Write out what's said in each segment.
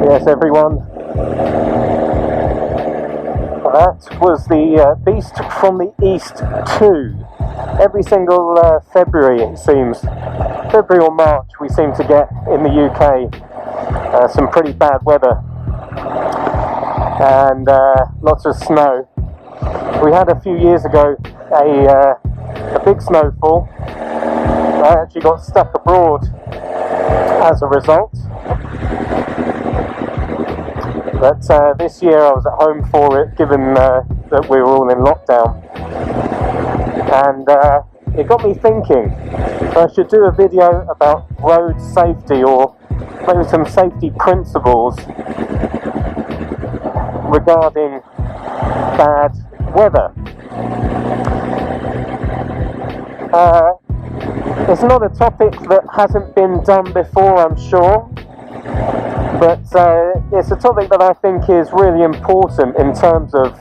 Yes, everyone. That was the Beast from the East 2. Every single February, it seems, February or March, we seem to get in the UK some pretty bad weather and lots of snow. We had a few years ago a big snowfall. I actually got stuck abroad as a result. But this year I was at home for it, given that we were all in lockdown. And it got me thinking I should do a video about road safety, or maybe some safety principles regarding bad weather. It's not a topic that hasn't been done before, I'm sure. But it's a topic that I think is really important in terms of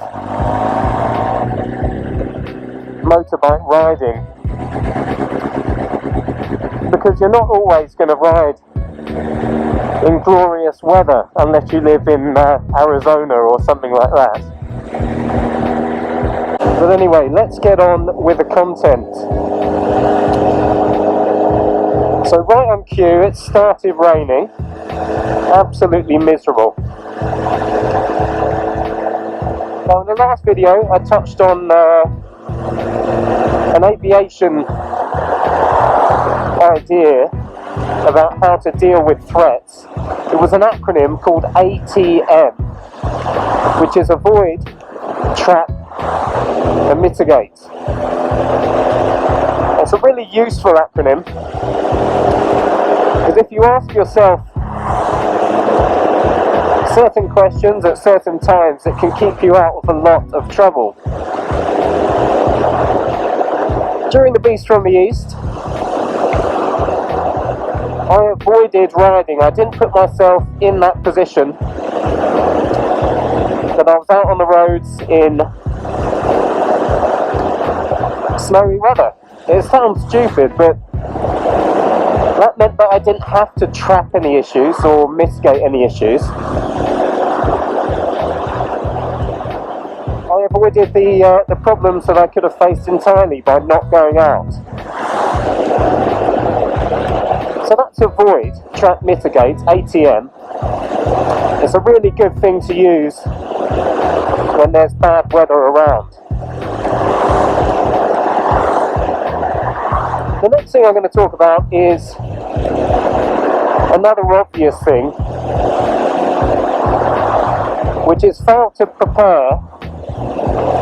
motorbike riding, because you're not always going to ride in glorious weather unless you live in Arizona or something like that. But anyway, let's get on with the content. So right on cue, it started raining. Absolutely miserable. Now, in the last video I touched on an aviation idea about how to deal with threats. It was an acronym called ATM, which is avoid, trap and mitigate. It's a really useful acronym, because if you ask yourself certain questions at certain times, it can keep you out of a lot of trouble. During the Beast from the East, I avoided riding. I didn't put myself in that position, but I was out on the roads in snowy weather. It sounds stupid, but that meant that I didn't have to trap any issues or mitigate any issues. I avoided the problems that I could have faced entirely by not going out. So that's avoid, trap, mitigate, ATM. It's a really good thing to use when there's bad weather around. The next thing I'm going to talk about is another obvious thing, which is fail to prepare,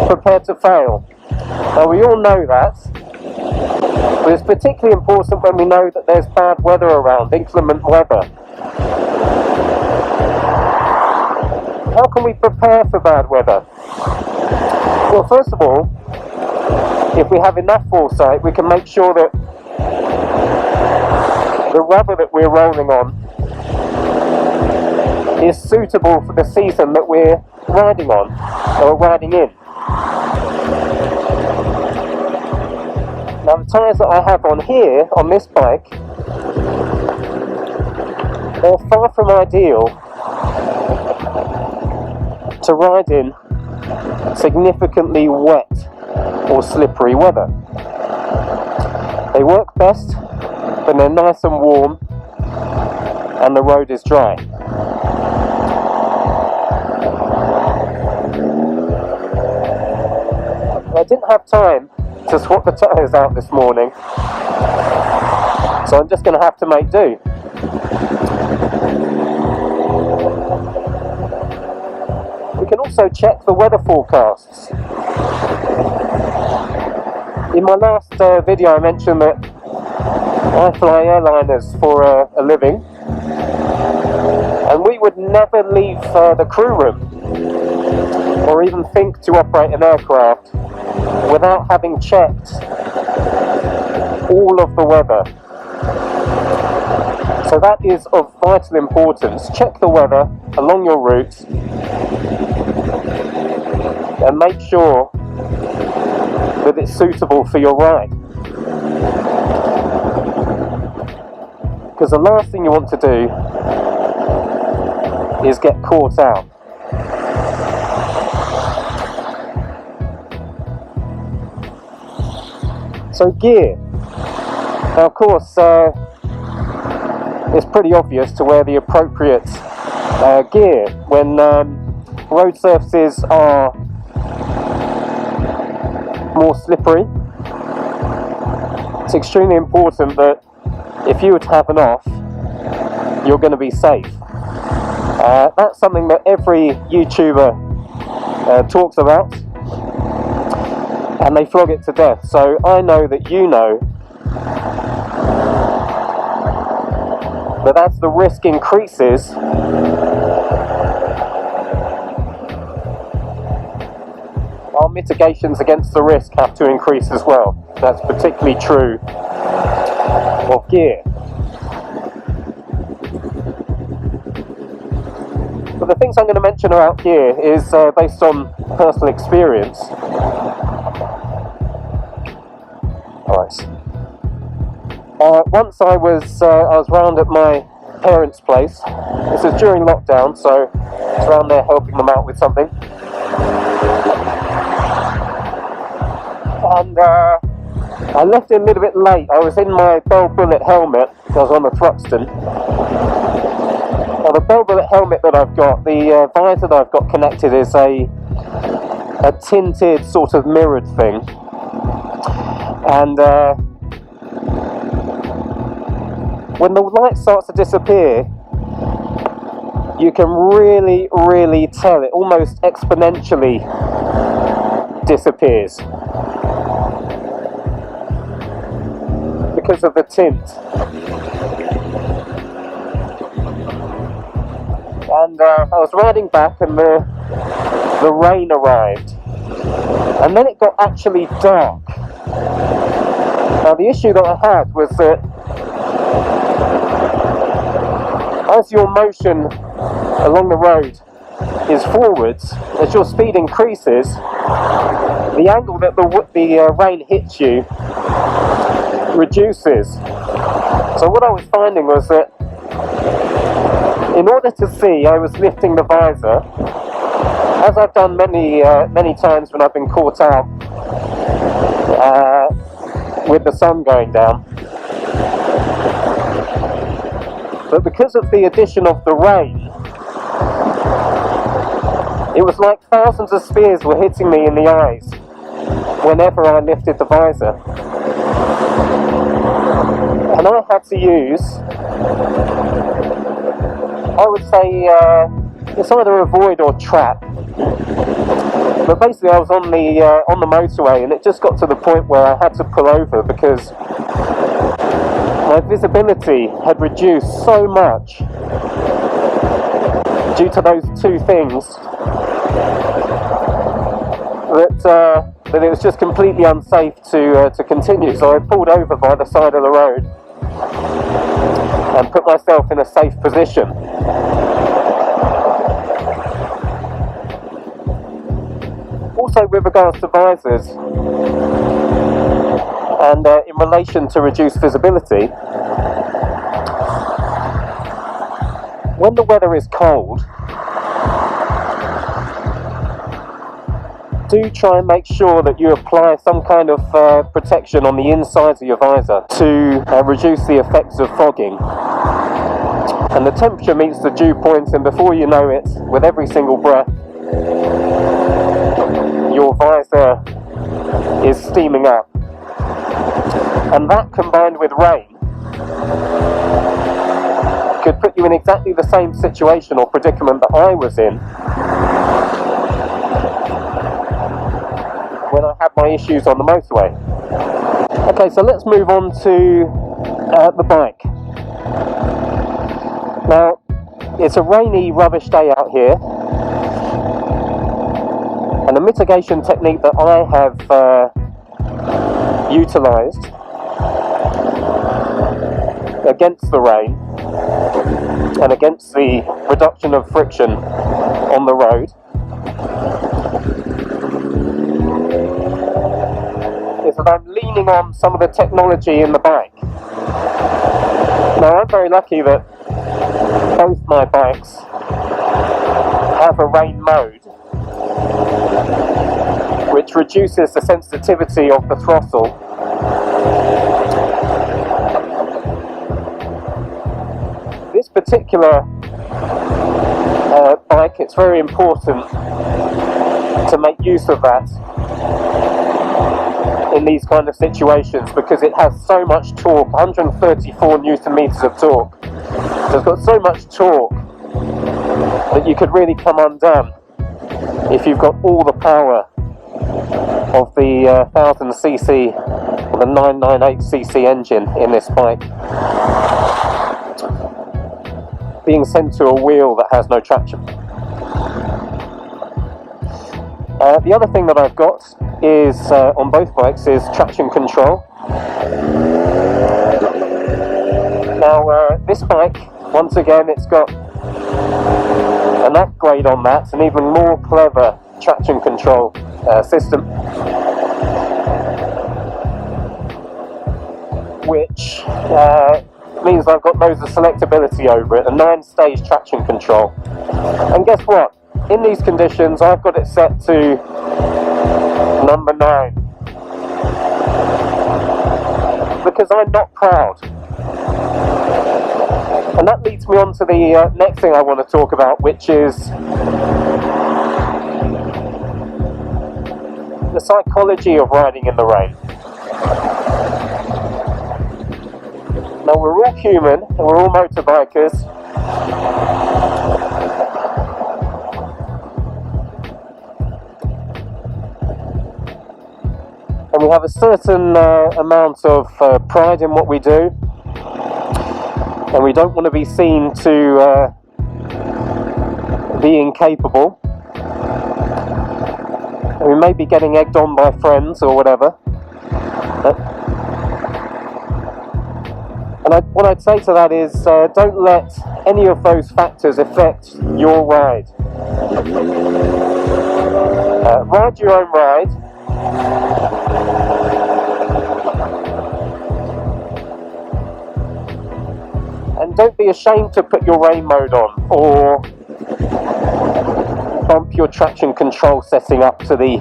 prepare to fail. Now, we all know that, but it's particularly important when we know that there's bad weather around, inclement weather. How can we prepare for bad weather? Well, first of all, if we have enough foresight, we can make sure that the rubber that we're rolling on is suitable for the season that we're riding on, or riding in. Now, the tyres that I have on here, on this bike, they're far from ideal to ride in significantly wet or slippery weather. They work best when they're nice and warm and the road is dry. I didn't have time to swap the tyres out this morning, so I'm just going to have to make do. We can also check the weather forecasts. In my last video I mentioned that I fly airliners for a living, and we would never leave the crew room or even think to operate an aircraft without having checked all of the weather. So that is of vital importance. Check the weather along your route and make sure that it's suitable for your ride. Because the last thing you want to do is get caught out. So gear. Now of course it's pretty obvious to wear the appropriate gear when road surfaces are more slippery. It's extremely important that if you were to have an off, you're going to be safe. That's something that every YouTuber talks about, and they flog it to death. So I know that you know that as the risk increases, our mitigations against the risk have to increase as well. That's particularly true of gear. But the things I'm going to mention about gear is based on personal experience. Alright. Once I was round at my parents' place. This is during lockdown, so I was around there helping them out with something. And I left it a little bit late. I was in my Bell Bullet helmet. I was on the Thruxton. Now the Bell Bullet helmet that I've got, the visor that I've got connected is a tinted sort of mirrored thing. And when the light starts to disappear, you can really, really tell it almost exponentially disappears because of the tint. And I was riding back and the rain arrived, and then it got actually dark. Now the issue that I had was that as your motion along the road is forwards, as your speed increases, the angle that the rain hits you reduces. So what I was finding was that in order to see, I was lifting the visor, as I've done many times when I've been caught out with the sun going down. But because of the addition of the rain, it was like thousands of spears were hitting me in the eyes whenever I lifted the visor. And I had to use, I would say, it's either avoid or trap. But basically I was on the motorway, and it just got to the point where I had to pull over because my visibility had reduced so much due to those two things that it was just completely unsafe to continue. So I pulled over by the side of the road and put myself in a safe position. Also with regards to visors and in relation to reduced visibility, when the weather is cold, do try and make sure that you apply some kind of protection on the insides of your visor to reduce the effects of fogging. And the temperature meets the dew point, and before you know it, with every single breath, your visor is steaming up. And that, combined with rain, could put you in exactly the same situation or predicament that I was in when I had my issues on the motorway. Okay, so let's move on to the bike. Now, it's a rainy, rubbish day out here, and the mitigation technique that I have utilised against the rain and against the reduction of friction on the road is that I'm leaning on some of the technology in the bike. Now I'm very lucky that both my bikes have a rain mode which reduces the sensitivity of the throttle. This particular bike, it's very important to make use of that in these kind of situations because it has so much torque, 134 Newton meters of torque. So it's got so much torque that you could really come undone if you've got all the power of the 1000cc or the 998cc engine in this bike being sent to a wheel that has no traction. The other thing that I've got is on both bikes is traction control. Now this bike, once again, it's got an upgrade on that, an even more clever traction control system, which means I've got loads of selectability over it, a 9-stage traction control. And guess what? In these conditions, I've got it set to number 9 because I'm not proud. And that leads me on to the next thing I want to talk about, which is the psychology of riding in the rain. Now, we're all human and we're all motorbikers. And we have a certain amount of pride in what we do. And we don't want to be seen to be incapable. And we may be getting egged on by friends or whatever. And what I'd say to that is don't let any of those factors affect your ride. Ride your own ride. And don't be ashamed to put your rain mode on or bump your traction control setting up to the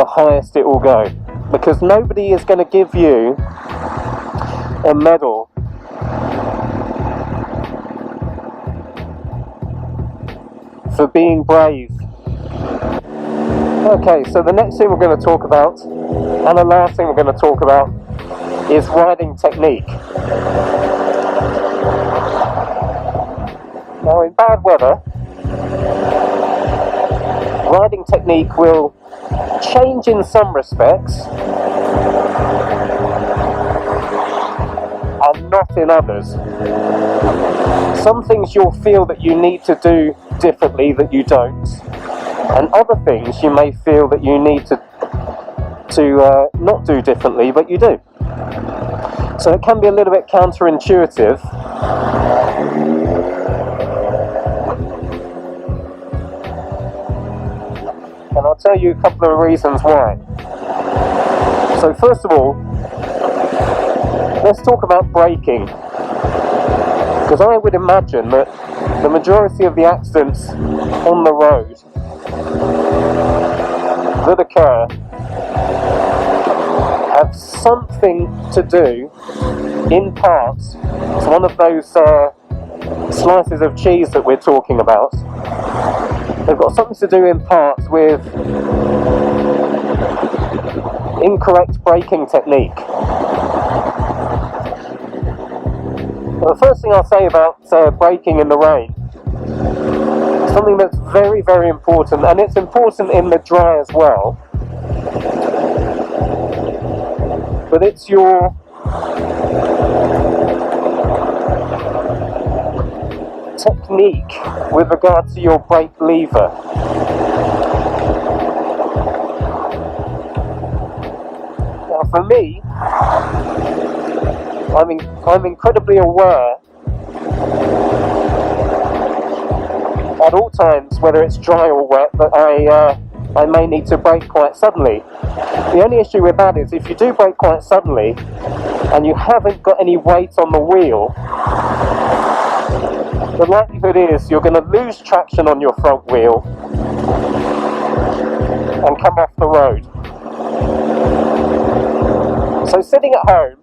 highest it will go, because nobody is going to give you a medal for being brave. Okay, so the next thing we're going to talk about, and the last thing we're going to talk about, is riding technique. Now, in bad weather, riding technique will change in some respects and not in others. Some things you'll feel that you need to do differently that you don't, and other things you may feel that you need to not do differently but you do. So it can be a little bit counterintuitive. And I'll tell you a couple of reasons why. So first of all, let's talk about braking. Because I would imagine that the majority of the accidents on the road that occur have something to do, in parts, it's one of those slices of cheese that we're talking about. They've got something to do in parts with incorrect braking technique. Well, the first thing I'll say about braking in the rain is something that's very, very important, and it's important in the dry as well. But it's your technique with regard to your brake lever. Now for me, I'm incredibly aware at all times, whether it's dry or wet, that I may need to brake quite suddenly. The only issue with that is if you do brake quite suddenly and you haven't got any weight on the wheel, the likelihood is you're going to lose traction on your front wheel and come off the road. So sitting at home,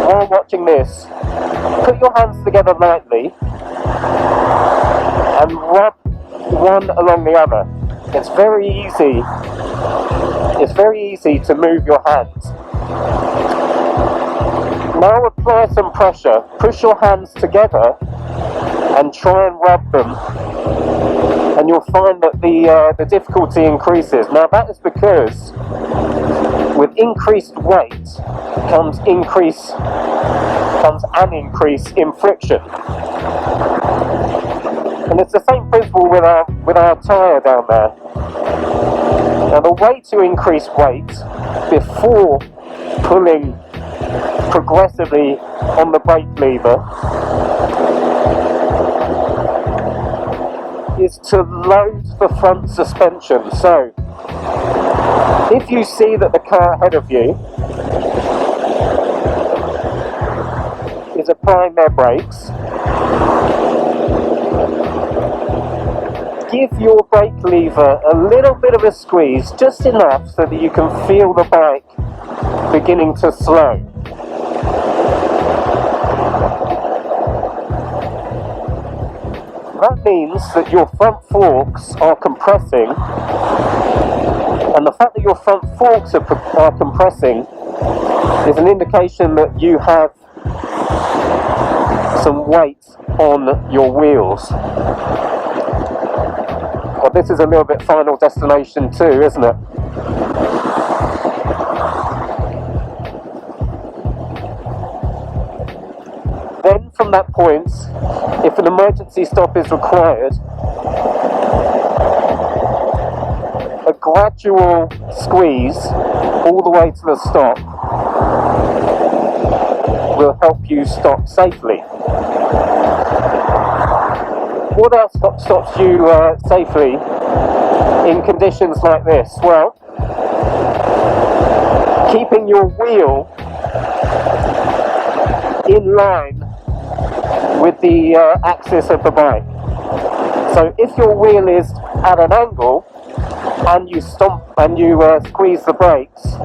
while watching this, put your hands together lightly and rub one along the other. It's very easy. It's very easy to move your hands. Now apply some pressure. Push your hands together and try and rub them, and you'll find that the difficulty increases. Now that is because with increased weight comes an increase in friction. And it's the same principle with our tyre down there. Now the way to increase weight before pulling progressively on the brake lever is to load the front suspension. So if you see that the car ahead of you is applying their brakes, give your brake lever a little bit of a squeeze, just enough so that you can feel the bike beginning to slow. That means that your front forks are compressing, and the fact that your front forks are compressing is an indication that you have some weight on your wheels. Well, this is a little bit Final Destination too, isn't it? Then from that point, if an emergency stop is required, a gradual squeeze all the way to the stop will help you stop safely. What else stops you safely in conditions like this? Well, keeping your wheel in line with the axis of the bike. So if your wheel is at an angle and you squeeze the brakes,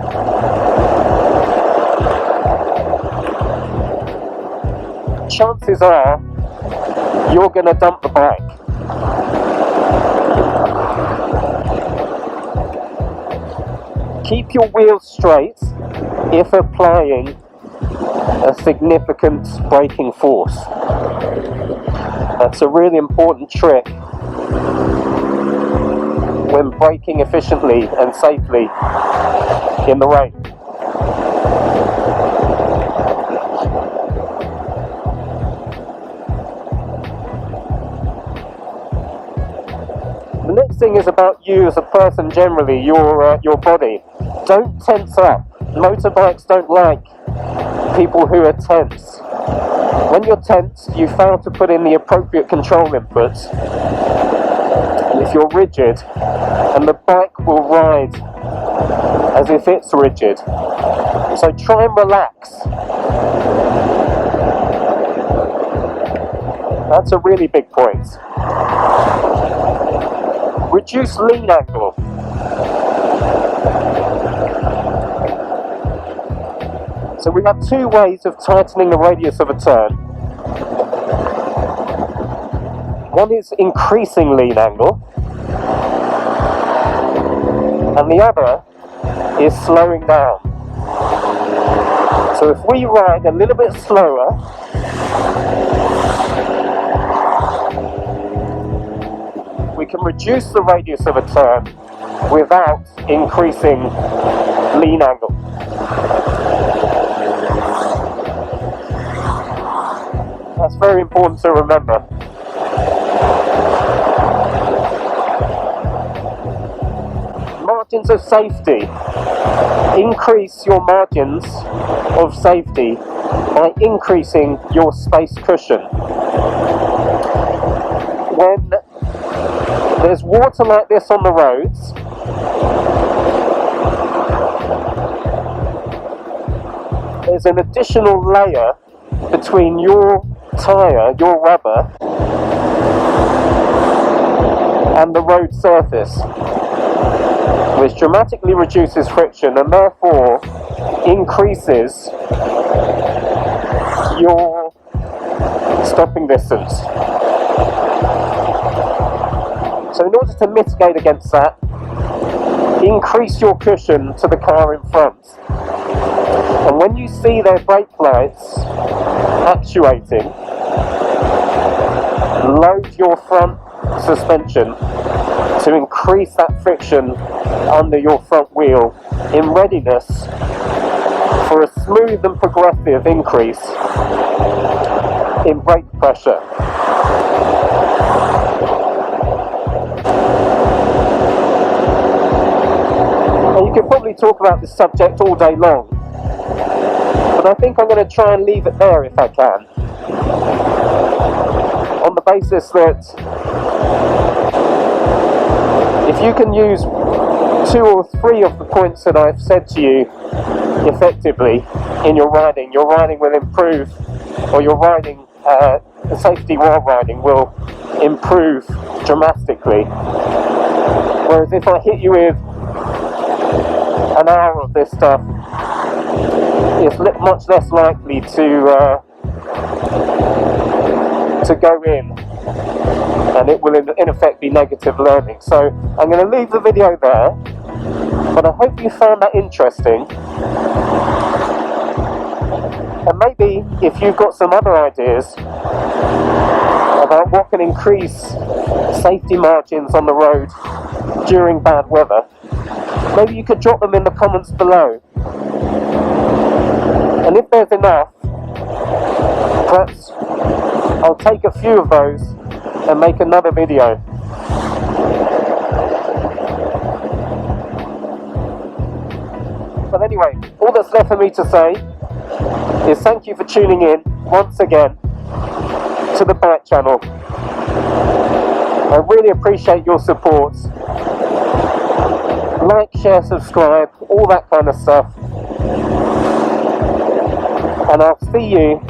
chances are you're going to dump the bike. Keep your wheels straight if applying a significant braking force. That's a really important trick when braking efficiently and safely in the rain. The next thing is about you as a person generally, your body. Don't tense up. Motorbikes don't like people who are tense. When you're tense, you fail to put in the appropriate control inputs. If you're rigid, and the bike will ride as if it's rigid. So try and relax. That's a really big point. Reduce lean angle. So we have two ways of tightening the radius of a turn. One is increasing lean angle, and the other is slowing down. So if we ride a little bit slower, we can reduce the radius of a turn without increasing lean angle. That's very important to remember. Margins of safety. Increase your margins of safety by increasing your space cushion. When there's water like this on the roads, there's an additional layer between your tyre, your rubber, and the road surface, which dramatically reduces friction and therefore increases your stopping distance. So in order to mitigate against that, increase your cushion to the car in front. And when you see their brake lights actuating, load your front suspension to increase that friction under your front wheel in readiness for a smooth and progressive increase in brake pressure. Now you could probably talk about this subject all day long, but I think I'm going to try and leave it there if I can, on the basis that if you can use 2 or 3 of the points that I've said to you effectively in your riding will improve, or your riding, the safety while riding will improve dramatically. Whereas if I hit you with an hour of this stuff, it's much less likely to go in, and it will in effect be negative learning. So I'm going to leave the video there, but I hope you found that interesting. And maybe if you've got some other ideas about what can increase safety margins on the road during bad weather, maybe you could drop them in the comments below. And if there's enough, perhaps I'll take a few of those and make another video. But anyway, all that's left for me to say is thank you for tuning in once again to the Bike Channel. I really appreciate your support. Like, share, subscribe, all that kind of stuff. And I'll see you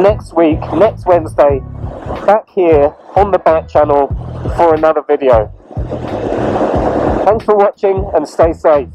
next week, next Wednesday, back here on the Bike Channel for another video. Thanks for watching and stay safe.